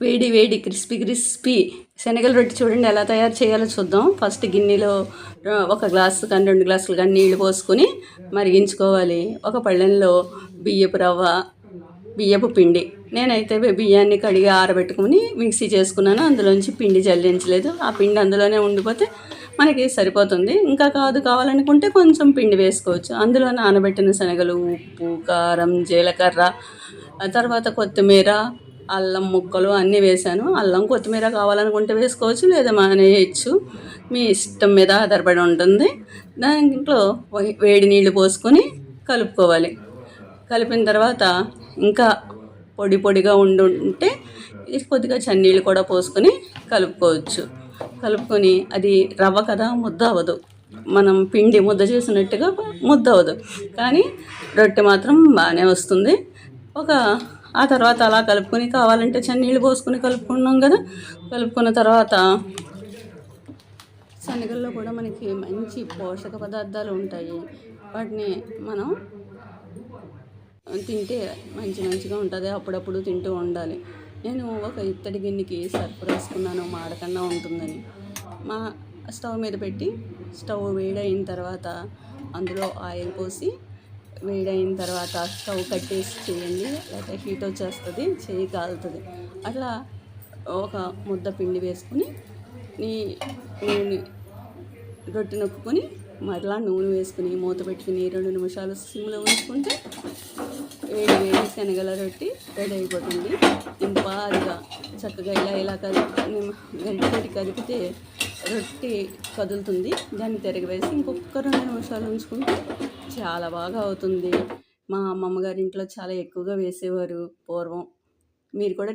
వేడి వేడి crispy crispy శనగల రొట్టె చూడండి ఎలా తయారు చేయాలో చూద్దాం. ఫస్ట్ గిన్నెలో ఒక గ్లాసు కానీ 2 గ్లాసులు కానీ నీళ్లు పోసుకొని మరిగించుకోవాలి. ఒక పళ్ళెంలో బియ్యపు రవ్వ, బియ్యపు పిండి. నేనైతే బియ్యాన్ని కడిగి ఆరబెట్టుకుని మిక్సీ చేసుకున్నాను. అందులోంచి పిండి జల్లించలేదు. ఆ పిండి అందులోనే ఉండిపోతే మనకి సరిపోతుంది. ఇంకా కావాలనుకుంటే కొంచెం పిండి వేసుకోవచ్చు. అందులో నానబెట్టిన శనగలు, ఉప్పు, కారం, జీలకర్ర, తర్వాత కొత్తిమీర, అల్లం ముక్కలు అన్నీ వేసాను. అల్లం కొత్తిమీర కావాలనుకుంటే వేసుకోవచ్చు, లేదా మానేయచ్చు. మీ ఇష్టం మీద ఆధారపడి ఉంటుంది. దాంట్లో వేడి నీళ్ళు పోసుకొని కలుపుకోవాలి. కలిపిన తర్వాత ఇంకా పొడి పొడిగా ఉంటే కొద్దిగా చన్నీళ్ళు కూడా పోసుకొని కలుపుకోవచ్చు. కలుపుకొని అది రవ్వ కదా, ముద్ద అవ్వదు. మనం పిండి ముద్ద చేసినట్టుగా ముద్ద అవ్వదు, కానీ రొట్టె మాత్రం బాగానే వస్తుంది. ఆ తర్వాత అలా కలుపుకొని కావాలంటే చన్నీళ్ళు పోసుకొని కలుపుకున్నాం కదా. కలుపుకున్న తర్వాత శనగల్లో కూడా మనకి మంచి పోషక పదార్థాలు ఉంటాయి. వాటిని మనం తింటే మంచిగా ఉంటుంది. అప్పుడప్పుడు తింటూ ఉండాలి. నేను ఒక ఇత్తడి గిన్నెకి సర్ఫ్ రాసుకున్నాను, మాడకుండా ఉంటుందని. మా స్టవ్ మీద పెట్టి స్టవ్ వేడైన తర్వాత అందులో ఆయిల్ పోసి వేడైన తర్వాత స్టవ్ కట్టేసి చేయండి, లేకపోతే హీట్ వచ్చేస్తుంది, చేయి కాలుతుంది. అట్లా ఒక ముద్ద పిండి వేసుకుని నూనె రొట్టె నొక్కుని మరలా నూనె వేసుకుని మూత పెట్టుకుని 2 నిమిషాలు సిమ్లో ఉంచుకుంటే వేడి శనగల రొట్టె రెడీ అయిపోతుంది. ఇంపాదిగా చక్కగా ఇలా గంటతోటి కదిపితే రొట్టె కదులుతుంది. దాన్ని తిరగవేసి ఇంకొక 2 నిమిషాలు ఉంచుకుంటే చాలా బాగా అవుతుంది. మా అమ్మమ్మ గారి ఇంట్లో చాలా ఎక్కువగా వేసేవారు పూర్వం. మీరు కూడా